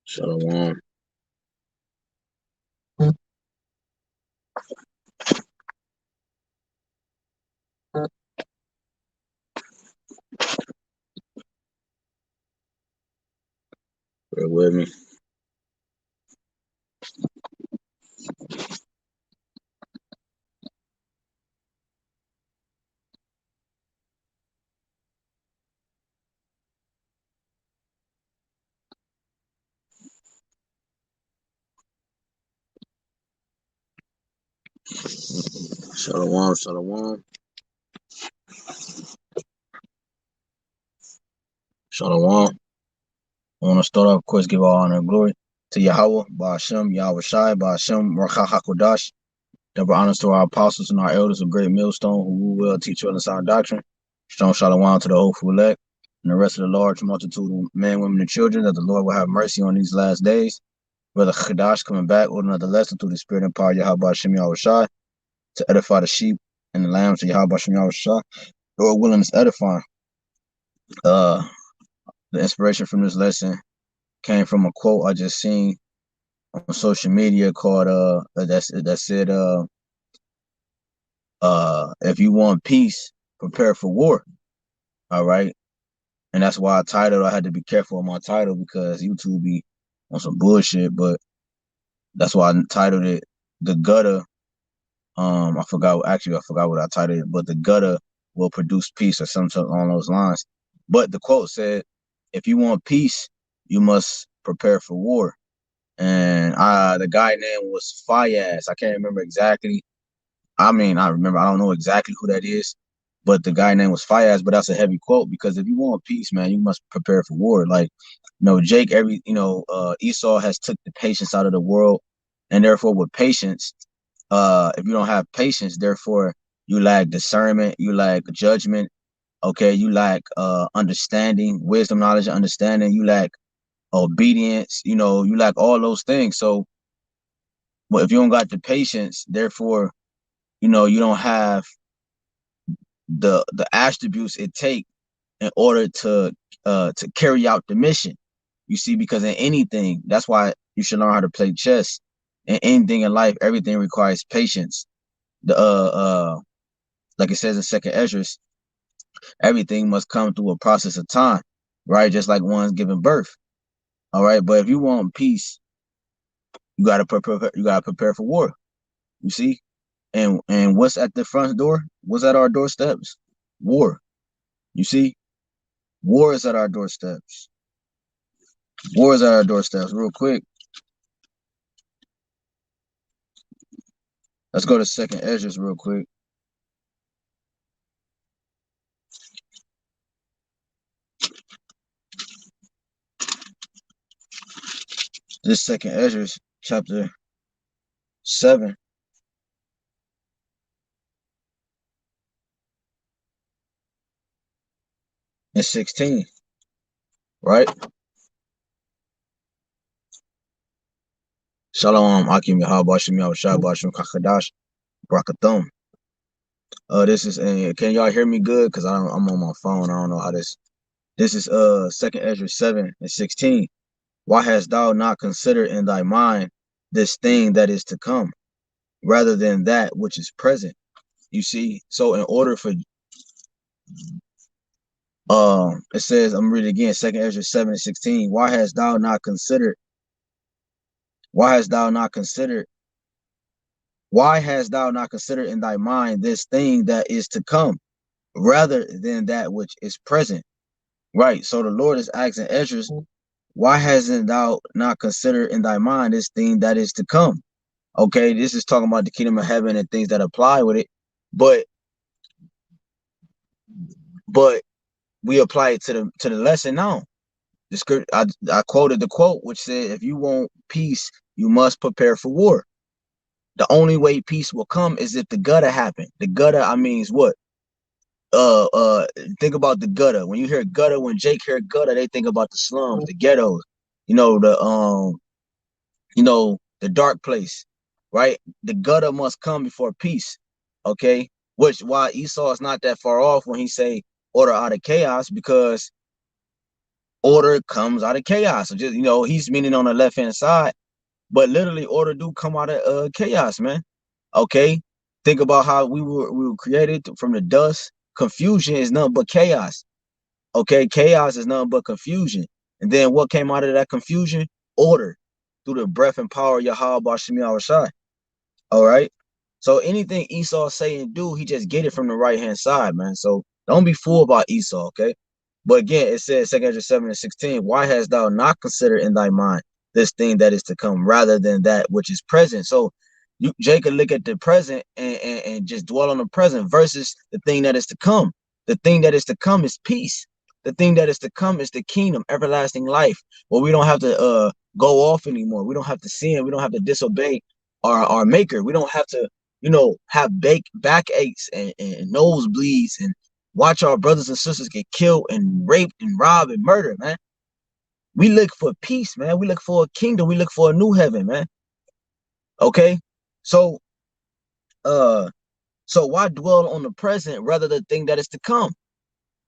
Shalom. Bear with me. Shalom, shalom. Shalom. I want to start off, of course, give all honor and glory to Yahawah, BAHASHAM, YAHAWASHI, BAHASHAM, RAWCHAA, HAQADASH. Double honors to our apostles and our elders of great millstone who will teach us sound doctrine. Strong shalom to the hopeful elect and the rest of the large multitude of men, women, and children that the Lord will have mercy on these last days. Brother HAQADASH coming back with another lesson through the spirit and power of Yahawah Shem Yahawashi to edify the sheep and the lambs of Yahawah Shem Yahawashi. Lord willing is edifying. The inspiration from this lesson came from a quote I just seen on social media called that said if you want peace, prepare for war. All right. And that's why I had to be careful of my title because YouTube be on some bullshit, but that's why I titled it The Gudda. I forgot what I titled it, but the Gudda will produce peace or something along those lines. But the quote said, if you want peace, you must prepare for war. And the guy name was Fayaz. I can't remember exactly. I don't know exactly who that is, but the guy name was Fayaz. But that's a heavy quote because if you want peace, man, you must prepare for war. Like, Esau has took the patience out of the world, and therefore with patience, if you don't have patience, therefore you lack discernment, you lack judgment. Okay, you lack understanding, wisdom, knowledge, understanding. You lack obedience. You lack all those things. So, but if you don't got the patience, therefore, you don't have the attributes it take in order to carry out the mission. You see, because in anything, that's why you should learn how to play chess. In anything in life, everything requires patience. Like it says in Second Esdras, everything must come through a process of time, right? Just like one's giving birth. All right, but if you want peace, you gotta prepare. You gotta prepare for war. You see, and what's at the front door? What's at our doorsteps? War. You see, war is at our doorsteps. War is at our doorsteps. Real quick, let's go to Second Esdras real quick. This Second Esdras, chapter 7. And 16, right? Shalom, Akim Yahabashim Yahabashim HAQADASH Brakathum. This is can y'all hear me good? Because I'm on my phone. I don't know how this. This is Second Esdras 7 and 16. Why hast thou not considered in thy mind this thing that is to come, rather than that which is present? You see, so in order for it says, I'm reading again, Second Esdras 7 and 16. Why hast thou not considered in thy mind this thing that is to come, rather than that which is present? Right. So the Lord is asking Esdras, why hasn't thou not considered in thy mind this thing that is to come? Okay, this is talking about the kingdom of heaven and things that apply with it, but we apply it to the lesson now. The script, I quoted the quote which said, if you want peace, you must prepare for war. The only way peace will come is if the Gudda happen. The Gudda, I means what? Think about the Gudda. When you hear Gudda, when Jake hear Gudda, they think about the slums, the ghettos, the dark place, right? The Gudda must come before peace. Okay, which why Esau is not that far off when he say order out of chaos, because order comes out of chaos. So just, you know, he's meaning on the left hand side, but literally order do come out of chaos, man. Okay, think about how we were created from the dust. Confusion is nothing but chaos. Okay, chaos is nothing but confusion. And then what came out of that confusion? Order through the breath and power of YAHWASHI. All right. So anything Esau say and do, he just get it from the right hand side, man. So don't be fooled about Esau, okay? But again, it says 2 7 and 16, why hast thou not considered in thy mind this thing that is to come rather than that which is present? So you Jacob look at the present and just dwell on the present versus the thing that is to come. The thing that is to come is peace. The thing that is to come is the kingdom, everlasting life, where we don't have to go off anymore. We don't have to sin. We don't have to disobey our maker. We don't have to, you know, have backaches and nosebleeds and watch our brothers and sisters get killed and raped and robbed and murdered, man. We look for peace, man. We look for a kingdom. We look for a new heaven, man. Okay. So so why dwell on the present rather than the thing that is to come?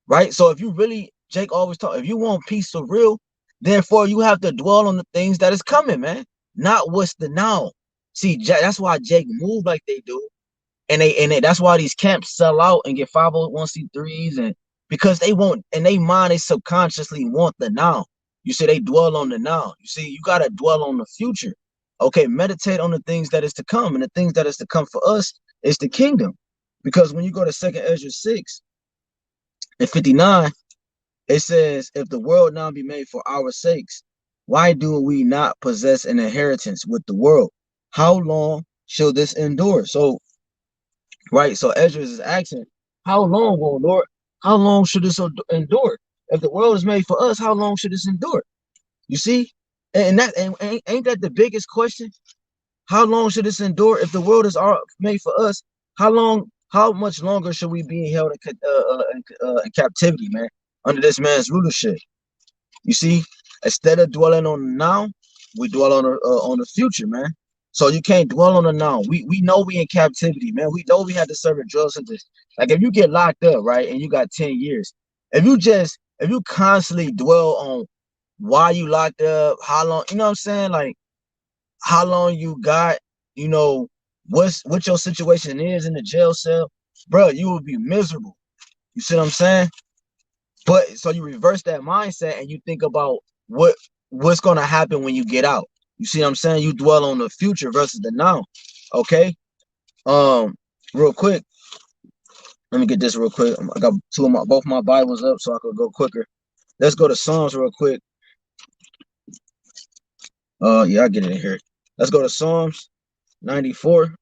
Right? So if you really, Jake always talk, if you want peace for real, therefore you have to dwell on the things that is coming, man. Not what's the now. See, that's why Jake moved like they do. And that's why these camps sell out and get 501c3s, and because they want, in their mind, they subconsciously want the now. You see, they dwell on the now. You see, you gotta dwell on the future. Okay, meditate on the things that is to come, and the things that is to come for us is the kingdom. Because when you go to 2nd Ezra 6 and 59, it says, if the world now be made for our sakes, why do we not possess an inheritance with the world? How long shall this endure? So right, so Ezra is asking, how long, oh Lord? How long should this endure? If the world is made for us, how long should this endure? You see? And that ain't that the biggest question? How long should this endure? If the world is made for us, how much longer should we be held in captivity, man, under this man's rulership? You see, instead of dwelling on now, we dwell on the future, man. So you can't dwell on the now. We know we in captivity, man. We know we had to serve a drug sentence. Like if you get locked up, right, and you got 10 years, if you constantly dwell on why you locked up, how long, you know what I'm saying? Like how long you got, you know, what your situation is in the jail cell, bro, you will be miserable. You see what I'm saying? But so you reverse that mindset and you think about what's gonna happen when you get out. You see what I'm saying? You dwell on the future versus the now. Okay. Real quick, let me get this real quick. I got both my Bibles up so I could go quicker. Let's go to Psalms real quick. Yeah, I'll get it in here. Let's go to Psalms 94.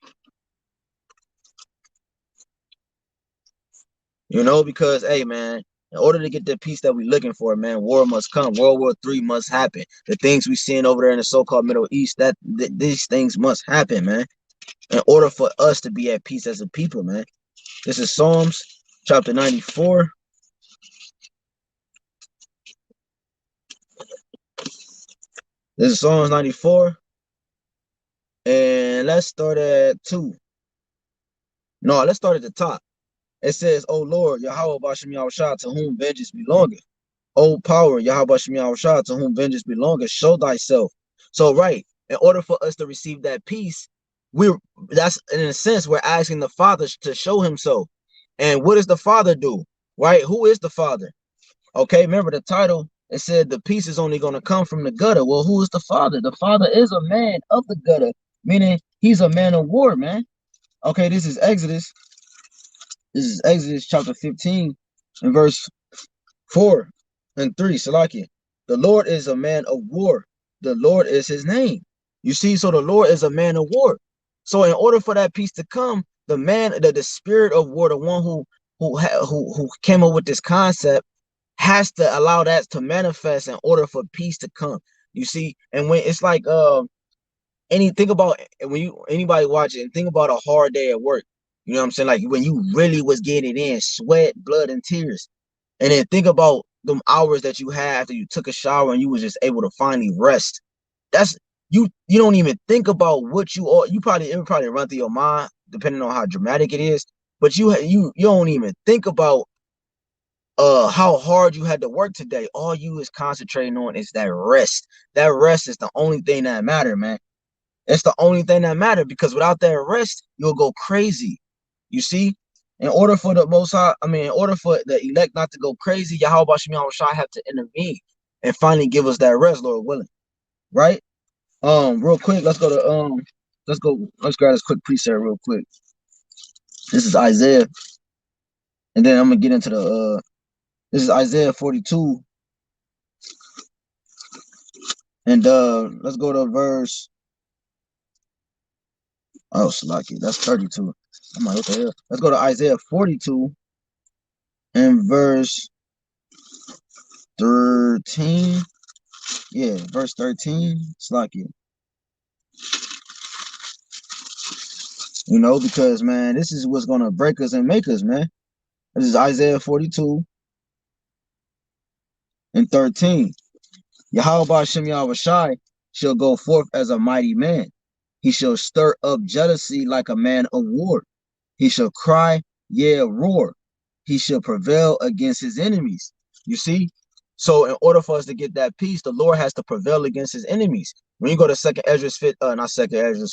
You know, because hey man, in order to get the peace that we're looking for, man, war must come. World War III must happen. The things we seeing over there in the so-called Middle East, these things must happen, man. In order for us to be at peace as a people, man. This is Psalms chapter 94. This is Psalms 94. And let's start at 2. No, let's start at the top. It says, O Lord, Yahawah Bashem Yahushua, to whom vengeance belongeth. O power, Yahawah Bashem Yahushua, to whom vengeance belongeth, show thyself. So, right, in order for us to receive that peace, that's in a sense, we're asking the Father to show himself. And what does the Father do? Right? Who is the Father? Okay, remember the title, it said the peace is only going to come from the gutter. Well, who is the Father? The Father is a man of the gutter, meaning he's a man of war, man. Okay, this is Exodus. This is Exodus chapter 15 and verse 4 and 3. Salakia. The Lord is a man of war. The Lord is his name. You see, so the Lord is a man of war. So in order for that peace to come, the spirit of war, the one who came up with this concept, has to allow that to manifest in order for peace to come. You see, and when it's like think about when anybody watching, think about a hard day at work. You know what I'm saying? Like when you really was getting it in, sweat, blood, and tears. And then think about them hours that you had after you took a shower and you was just able to finally rest. That's you don't even think about what it would probably run through your mind, depending on how dramatic it is. But you don't even think about how hard you had to work today. All you is concentrating on is that rest. That rest is the only thing that matter, man. It's the only thing that matter, because without that rest, you'll go crazy. You see, in order for the Most High, in order for the elect not to go crazy, YAHWASHI have to intervene and finally give us that rest, Lord willing. Right? Real quick, let's grab this quick precept real quick. This is Isaiah, and then I'm gonna get into the this is Isaiah 42, and let's go to verse. Oh, Slaki, that's 32. I'm like, what the hell? Let's go to Isaiah 42 and verse 13. Yeah, verse 13. Slaki. Because, man, this is what's going to break us and make us, man. This is Isaiah 42 and 13. YAHWASHI shall go forth as a mighty man. He shall stir up jealousy like a man of war. He shall cry, yeah, roar. He shall prevail against his enemies. You see? So in order for us to get that peace, the Lord has to prevail against his enemies. When you go to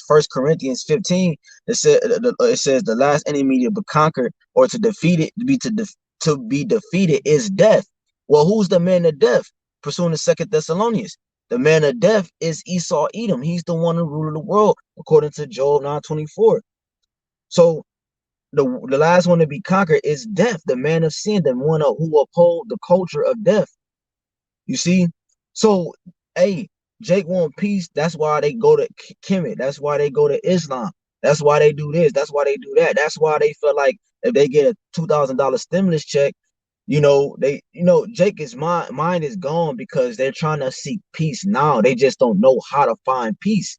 First Corinthians 15, it says the last enemy to be conquered or to defeat it, to be defeated is death. Well, who's the man of death? Pursuing the 2 Thessalonians. The man of death is Esau Edom. He's the one who ruled the world, according to Job 9:24. So the last one to be conquered is death, the man of sin, the one who uphold the culture of death. You see? So, hey, Jake want peace. That's why they go to Kemet. That's why they go to Islam. That's why they do this. That's why they do that. That's why they feel like if they get a $2,000 stimulus check, Jake's mind is gone because they're trying to seek peace now. They just don't know how to find peace.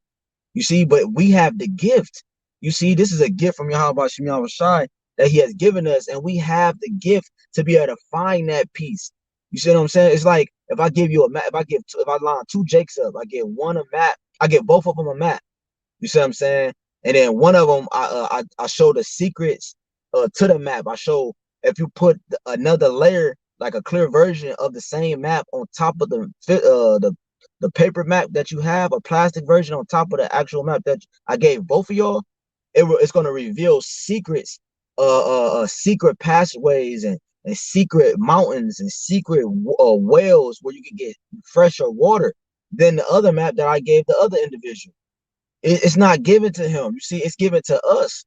You see, but we have the gift. You see, this is a gift from YAHWASHI that he has given us, and we have the gift to be able to find that peace. You see what I'm saying? It's like if I give you a map, if I line two Jakes up, I give one a map, I give both of them a map. You see what I'm saying? And then one of them, I show the secrets to the map. I show if you put another layer, like a clear version of the same map on top of the paper map that you have, a plastic version on top of the actual map that I gave both of y'all, it's going to reveal secrets, secret passageways and secret mountains and secret wells where you can get fresher water than the other map that I gave the other individual. It's not given to him. You see, it's given to us.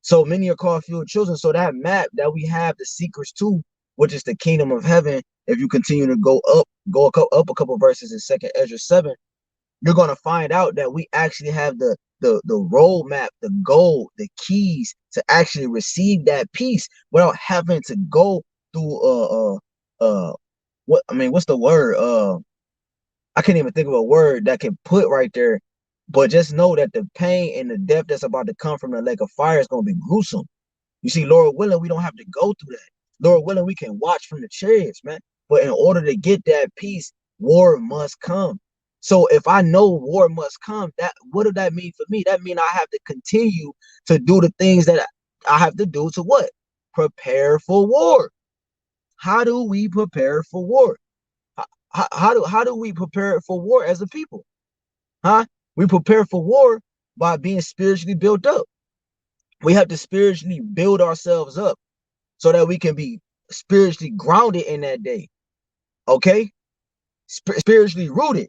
So many are called few children. So that map that we have the secrets to, which is the kingdom of heaven, if you continue to go up a couple verses in 2nd Ezra 7, you're going to find out that we actually have the roadmap, the goal, the keys to actually receive that peace without having to go through what's the word? I can't even think of a word that can put right there, but just know that the pain and the death that's about to come from the lake of fire is going to be gruesome. You see, Lord willing, we don't have to go through that. Lord willing, we can watch from the chariots, man. But in order to get that peace, war must come. So if I know war must come, what does that mean for me? That means I have to continue to do the things that I have to do to what? Prepare for war. How do we prepare for war? How do we prepare for war as a people? Huh? We prepare for war by being spiritually built up. We have to spiritually build ourselves up so that we can be spiritually grounded in that day. Okay? Spiritually rooted,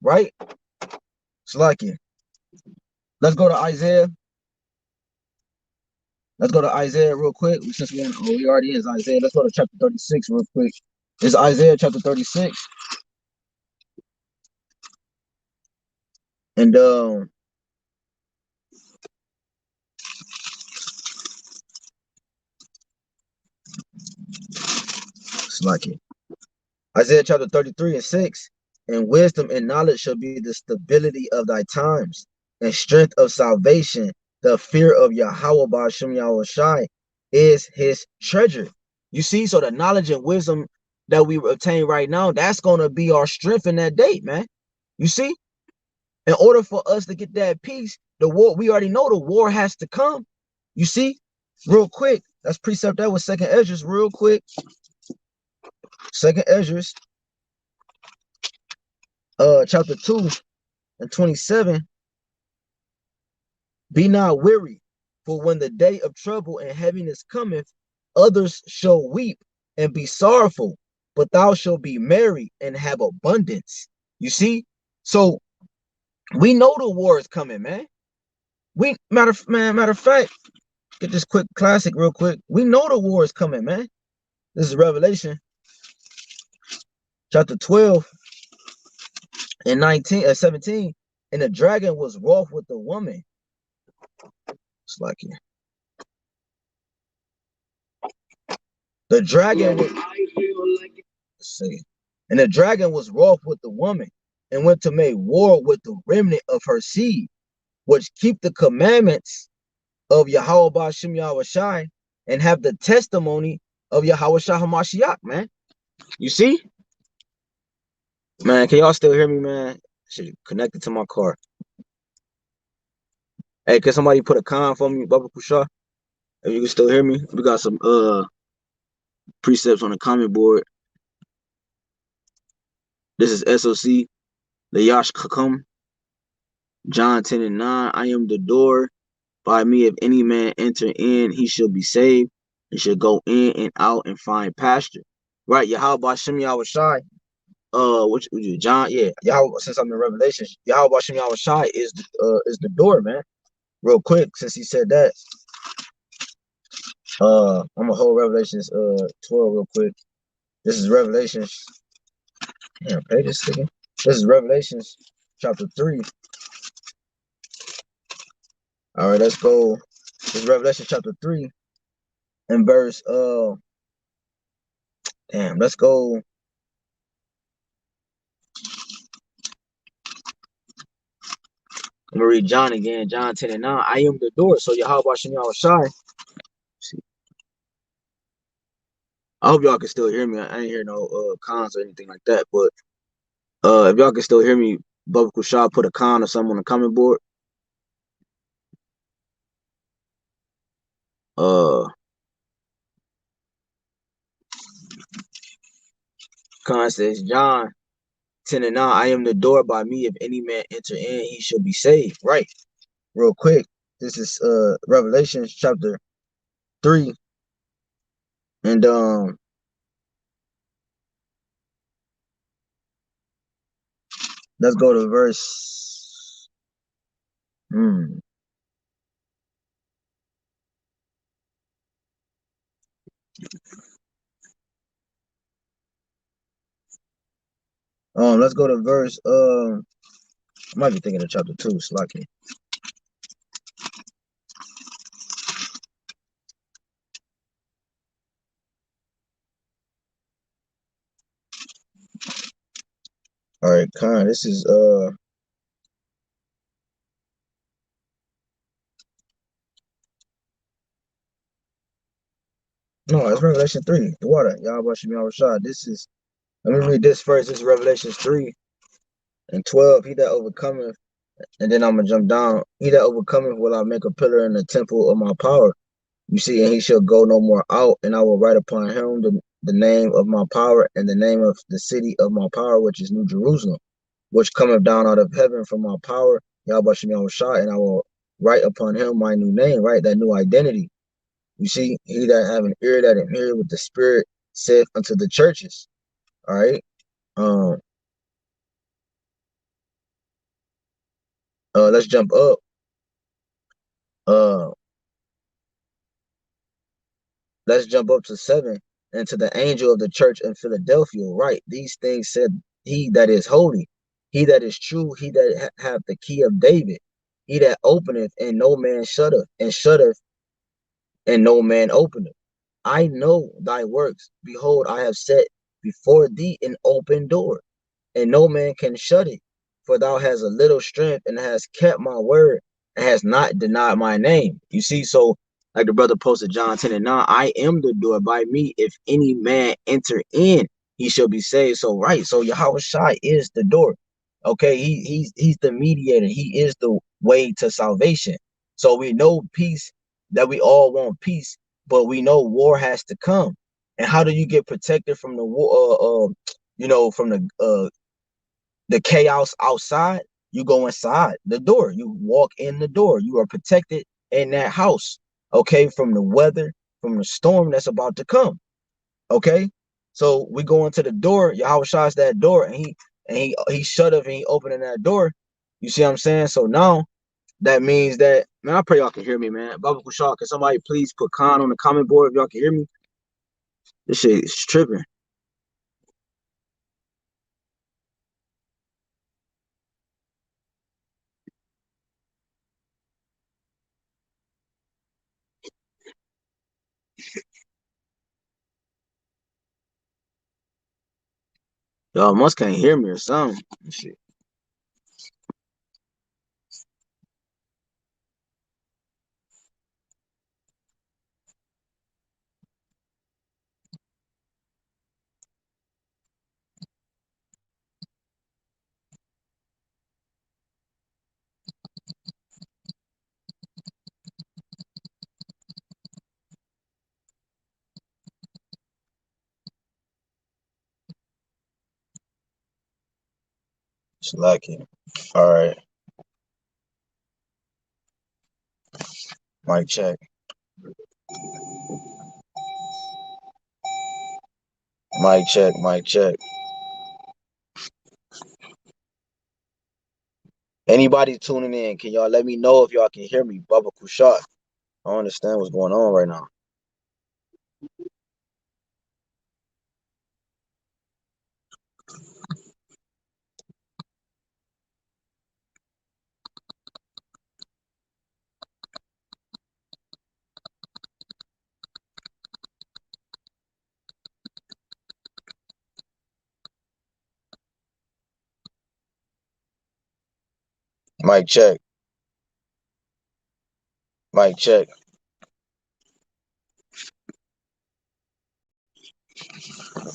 right? It's like it. Let's go to Isaiah. Let's go to Isaiah real quick. Since we already is Isaiah. Let's go to chapter 36 real quick. It's Isaiah chapter 36. And it's like it. Isaiah chapter 33 and 6. And wisdom and knowledge shall be the stability of thy times, and strength of salvation. The fear of Yahweh BAHASHAM YAHWASHI is his treasure. You see, so the knowledge and wisdom that we obtain right now, that's going to be our strength in that day, man. You see, in order for us to get that peace, the war, we already know the war has to come. You see, real quick, let's precept that with 2nd Ezra real quick. Second Ezra, chapter 2 and 27. Be not weary, for when the day of trouble and heaviness cometh, others shall weep and be sorrowful, but thou shalt be merry and have abundance. You see? So we know the war is coming, man. We matter of fact, get this quick classic real quick. We know the war is coming, man. This is Revelation chapter 12 and 17. And the dragon was wroth with the woman. It's like here. The dragon was, let's see. And the dragon was wroth with the woman and went to make war with the remnant of her seed, which keep the commandments of Yahawah BAHASHAM YAHAWASHI and have the testimony of Yahawashi HaMashiach, man. You see? Man, can y'all still hear me, man? Should connect it to my car. Hey, can somebody put a con for me, Baba Kusha? If you can still hear me, we got some precepts on the comment board. This is SOC, the Yash Kakum, John 10 and 9. I am the door. By me, if any man enter in, he shall be saved, and shall go in and out and find pasture. Right, Yahawah BAHASHAM YAHAWASHI. Which John, yeah, Yahweh. Since I'm in Revelation, Yahawah BAHASHAM YAHAWASHI is the door, man. Real quick, since he said that, I'm gonna hold Revelations 12 real quick. This is Revelations. Damn, pay this again. This is Revelations chapter 3. All right, let's go. This is Revelation chapter 3 and verse damn, let's go. I'm gonna read John again, John 10 and 9. I am the door. So Yahawah BAHASHAM YAHAWASHI. I hope y'all can still hear me. I ain't hear no cons or anything like that. But if y'all can still hear me, Baba Kusha put a con or something on the comment board. Con says John 10 and 9. I am the door. By me, if any man enter in, he shall be saved. Right. Real quick. This is Revelation chapter 3. And let's go to verse. Let's go to verse. I might be thinking of chapter 2. Slucky. All right, Con. This is no, it's Revelation 3. The water. Yahawah BAHASHAM YAHAWASHI. This is. Let me read this first. This is Revelation 3 and 12. He that overcometh, and then I'm gonna jump down. He that overcometh will I make a pillar in the temple of my power. You see, and he shall go no more out, and I will write upon him the name of my power and the name of the city of my power, which is New Jerusalem, which cometh down out of heaven from my power, Yahawah BAHASHAM YAHAWASHI, and I will write upon him my new name, right? That new identity. You see, he that have an ear that can hear what the Spirit saith unto the churches. All right. Let's jump up. Let's jump up to 7. And to the angel of the church in Philadelphia, right? These things said he that is holy, he that is true, he that hath the key of David, he that openeth and no man shutteth, and shutteth and no man openeth. I know thy works. Behold, I have set before thee an open door, and no man can shut it. For thou hast a little strength, and hast kept my word, and hast not denied my name. You see, so like the brother posted John 10 and 9, I am the door. By me, if any man enter in, he shall be saved. So right, so Yahawashi is the door. Okay, he's the mediator. He is the way to salvation. So we know peace, that we all want peace, but we know war has to come. And how do you get protected from the from the chaos outside? You go inside the door. You walk in the door. You are protected in that house, okay, from the weather, from the storm that's about to come. Okay, so we go into the door. Yahweh shots that door, and he shut up and he opening that door. You see what I'm saying? So now that means that, man, I pray y'all can hear me, man. Baba Kushal, can somebody please put Khan on the comment board if y'all can hear me? This shit is tripping. Y'all must can't hear me or something. Shit. It's lucky. All right. Mic check. Mic check. Mic check. Anybody tuning in, can y'all let me know if y'all can hear me? Baba Kushat. I don't understand what's going on right now. Mic check. Mic check.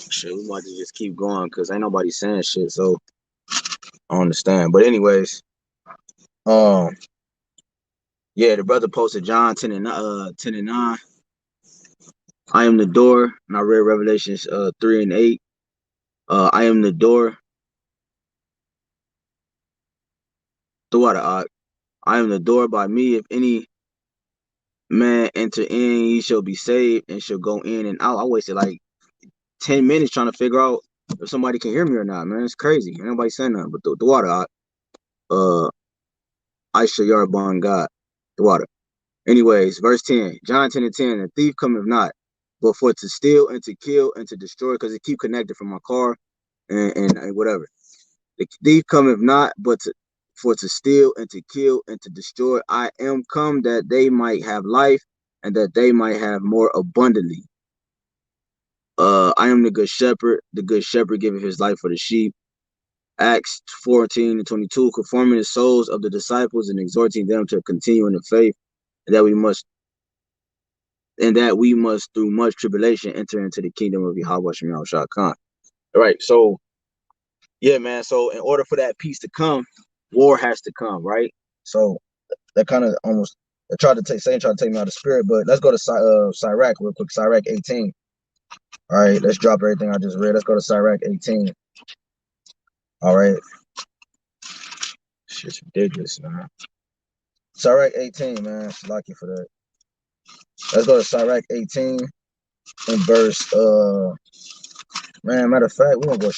Shit, we might just keep going because ain't nobody saying shit, so I understand. But anyways, um, yeah, the brother posted John 10 and 9. I am the door, and I read Revelations 3 and 8. I am the door. Throughout I am the door. By me, if any man enter in, he shall be saved and shall go in and out. I wasted like 10 minutes trying to figure out if somebody can hear me or not, man. It's crazy. Ain't nobody saying nothing. But the water, I shall yard bond God. The water. Anyways, verse 10. John 10 and 10. The thief cometh not, but for to steal and to kill and to destroy, because it keep connected from my car and whatever. The thief cometh not, but for to steal and to kill and to destroy. I am come that they might have life and that they might have more abundantly. I am the good shepherd. The good shepherd giveth his life for the sheep. Acts 14 and 22, conforming the souls of the disciples and exhorting them to continue in the faith, and that we must through much tribulation enter into the kingdom of YAHWASHI. All right, so yeah, man. So in order for that peace to come, war has to come, right? So that kind of almost try to take me out of spirit, but let's go to Sirach real quick. Sirach 18. All right, let's drop everything I just read. Let's go to Sirach 18. All right. Shit's ridiculous, man. Sirach 18, man. Lucky for that. Let's go to Sirach 18 and verse man, matter of fact, we're gonna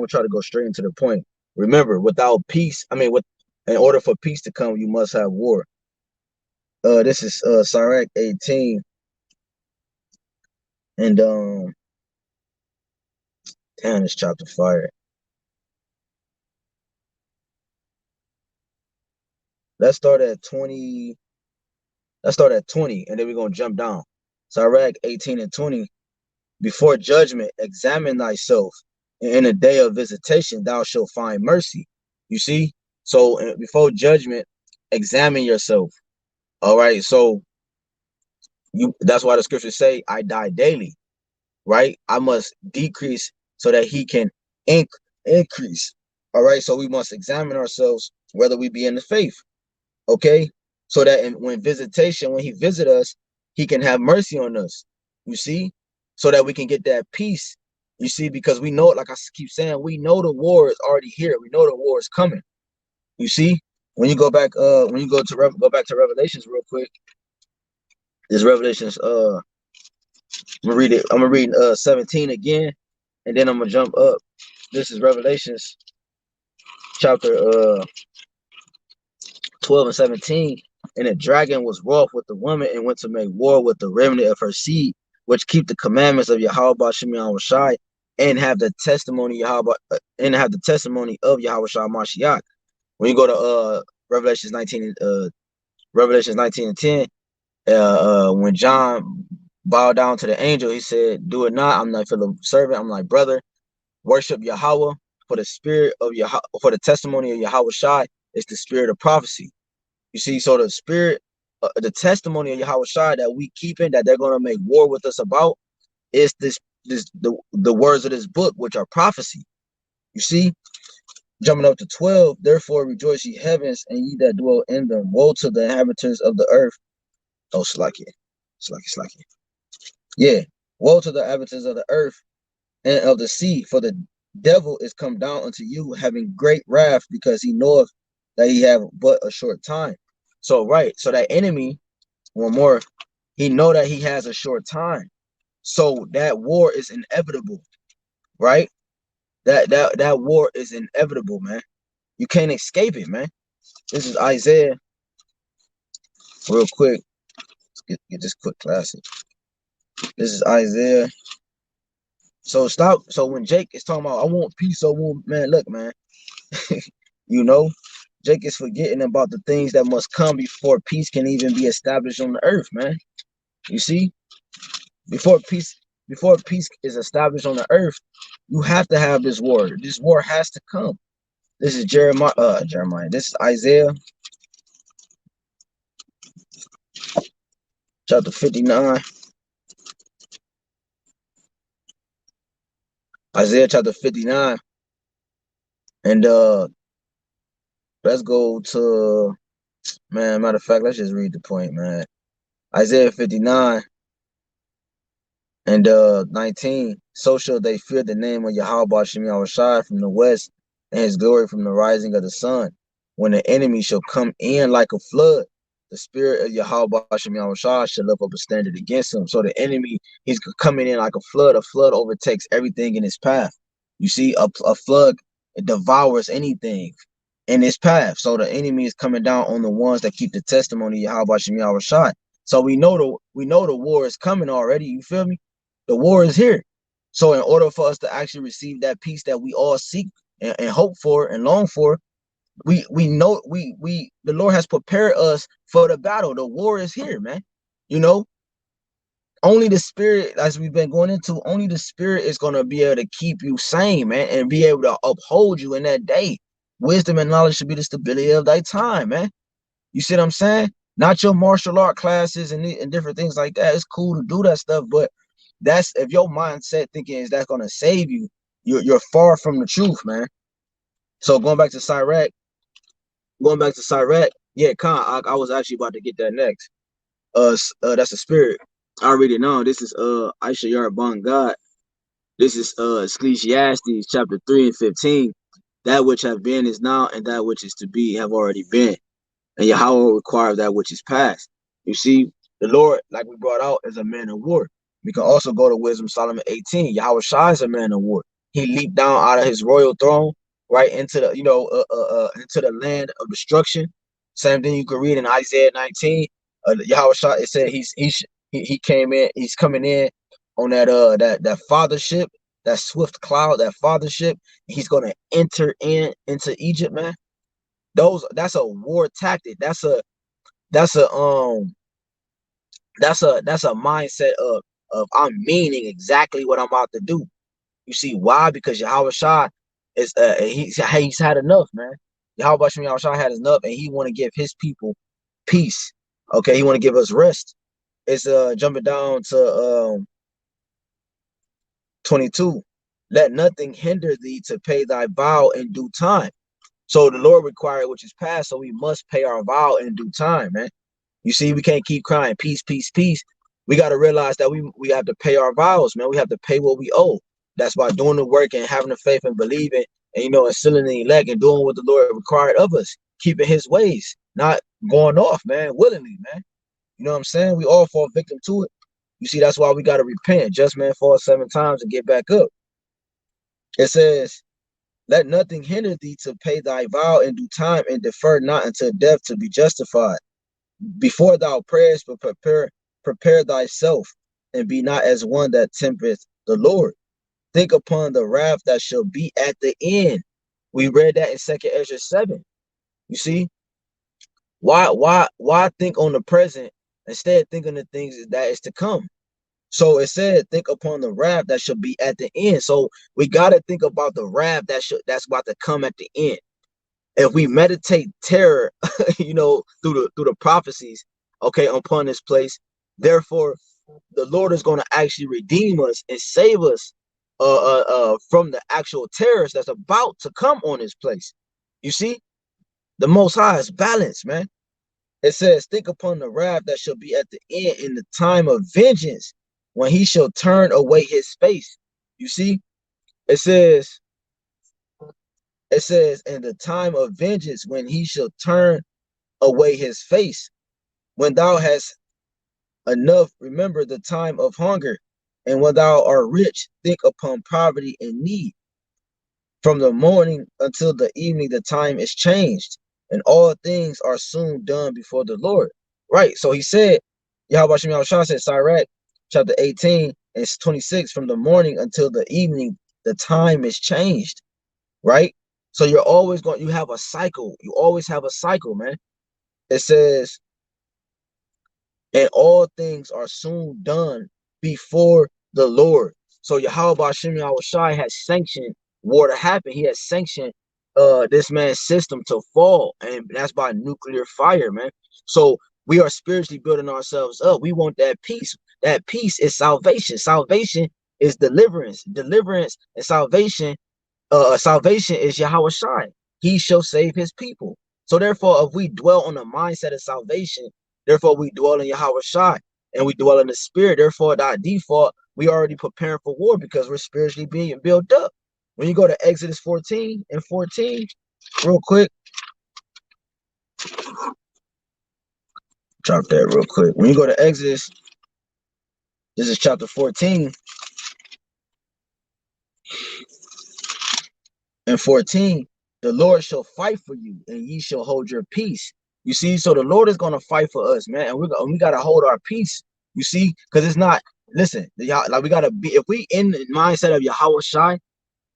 try to go straight into the point. Remember, without peace, in order for peace to come, you must have war. This is Sirach 18 and damn, this chapter fire. Let's start at 20. Let's start at 20, and then we're gonna jump down. Sirach 18 and 20. Before judgment, examine thyself, and in a day of visitation, thou shalt find mercy. You see? So before judgment, examine yourself. All right. So that's why the scriptures say, I die daily, right? I must decrease so that he can increase. All right. So we must examine ourselves, whether we be in the faith. Okay. So that when he visit us, he can have mercy on us. You see, so that we can get that peace. You see, because we know, like I keep saying, we know the war is already here. We know the war is coming. You see, when you go back, when you go back to Revelations real quick. This Revelations, I'm gonna read it. I'm gonna read 17 again, and then I'm gonna jump up. This is Revelations chapter 12 and 17. And the dragon was wroth with the woman and went to make war with the remnant of her seed, which keep the commandments of YAHWASHI and have the testimony of YAHWASHI Mashiach. When you go to Revelations 19, Revelations 19 and 10, when John bowed down to the angel, he said, "Do it not. I'm not fellow servant. I'm like brother. Worship Yahweh, for the spirit of Yahweh, for the testimony of YAHWASHI is the spirit of prophecy." You see, so the spirit, the testimony of YAHWASHI that we keeping, that they're gonna make war with us about, is the words of this book, which are prophecy. You see, jumping up to 12. Therefore rejoice ye heavens, and ye that dwell in them. Woe to the inhabitants of the earth. Oh, Slacky. Yeah. Woe to the inhabitants of the earth and of the sea, for the devil is come down unto you, having great wrath, because he knoweth that he have but a short time. So, right. So that enemy, one more, he know that he has a short time. So that war is inevitable, right? That war is inevitable, man. You can't escape it, man. This is Isaiah. Real quick. Get this quick classic. This is Isaiah. So stop. So when Jake is talking about, I want peace, I want, man, look, man. You know, Jake is forgetting about the things that must come before peace can even be established on the earth, man. You see, before peace is established on the earth, you have to have this war. This war has to come. This is Jeremiah. This is Isaiah chapter 59. Isaiah chapter 59. And let's go to, man, matter of fact, let's just read the point, man. Isaiah 59 and 19. So shall they fear the name of Yahweh Shai from the west, and his glory from the rising of the sun. When the enemy shall come in like a flood, the spirit of Yahweh Shai shall lift up a standard against him. So the enemy, he's coming in like a flood. A flood overtakes everything in his path. You see, a flood, it devours anything in its path. So the enemy is coming down on the ones that keep the testimony of Yahweh Shai. So we know the war is coming already. You feel me? The war is here. So in order for us to actually receive that peace that we all seek and hope for and long for, we know the Lord has prepared us for the battle. The war is here, man. You know, only the spirit, as we've been going into, only the spirit is going to be able to keep you sane, man, and be able to uphold you in that day. Wisdom and knowledge should be the stability of thy time, man. You see what I'm saying? Not your martial art classes and different things like that. It's cool to do that stuff, but that's, if your mindset thinking is that going to save you, you're far from the truth, man. So going back to Sirach, yeah, Khan, I was actually about to get that next. That's a spirit. I already know. This is Aisha Yarbon God. This is Ecclesiastes chapter 3 and 15. That which have been is now, and that which is to be have already been. And Yahweh requires that which is past. You see, the Lord, like we brought out, is a man of war. We can also go to Wisdom Solomon 18. Yahweh Shai is a man of war. He leaped down out of his royal throne right into the, into the land of destruction. Same thing you can read in Isaiah 19. Yahweh Shai, it said he came in. He's coming in on that fathership, that swift cloud, that fathership. He's gonna enter into Egypt, man. That's a war tactic. That's a mindset of I'm meaning exactly what I'm about to do. You see why? Because Yahweh Shai is he's had enough, man. Yahweh Shai had enough, and he want to give his people peace. Okay, he want to give us rest. It's jumping down to 22. Let nothing hinder thee to pay thy vow in due time. So the Lord required which is past, so we must pay our vow in due time, man. You see, we can't keep crying peace, peace, peace. we got to realize that we have to pay our vows, man. We have to pay what we owe. That's by doing the work and having the faith and believing, and and sealing the elect and doing what the Lord required of us, keeping His ways, not going off, man, willingly, man. You know what I'm saying? We all fall victim to it. You see, that's why we got to repent. Just man fall 7 times and get back up. It says, let nothing hinder thee to pay thy vow in due time, and defer not until death to be justified. Before thou prayest, but prepare thyself, and be not as one that tempteth the Lord. Think upon the wrath that shall be at the end. We read that in 2nd Ezra 7. You see, why think on the present instead think on the things that is to come? So it said, think upon the wrath that shall be at the end. So we got to think about the wrath that's about to come at the end. If we meditate terror, through the prophecies, okay, upon this place, therefore the Lord is going to actually redeem us and save us from the actual terrors that's about to come on this place. You see, the Most High is balanced, man. It says, think upon the wrath that shall be at the end, in the time of vengeance, when He shall turn away His face. You see, it says, in the time of vengeance, when He shall turn away His face. When thou hast enough, remember the time of hunger. And when thou art rich, think upon poverty and need. From the morning until the evening, the time is changed, and all things are soon done before the Lord. Right. So He said, YAHAWASHI said, Sirach, chapter 18 and 26, from the morning until the evening, the time is changed. Right. So you have a cycle. You always have a cycle, man. It says, and all things are soon done before the Lord. So YAHAWASHI has sanctioned war to happen. He has sanctioned this man's system to fall, and that's by nuclear fire, man. So we are spiritually building ourselves up. We want that peace. That peace is salvation. Salvation is deliverance. Deliverance and salvation. Salvation is YAHAWASHI. He shall save His people. So therefore, if we dwell on the mindset of salvation, therefore we dwell in YAHAWASHI, and we dwell in the spirit. Therefore, by default, we already preparing for war because we're spiritually being built up. When you go to Exodus 14 and 14, real quick, drop that real quick. When you go to Exodus, this is chapter 14 and 14. The Lord shall fight for you, and ye shall hold your peace. You see, so the Lord is going to fight for us, man, and we got to hold our peace. You see, because it's not. Listen, like we got to be. If we in the mindset of YAHAWASHI,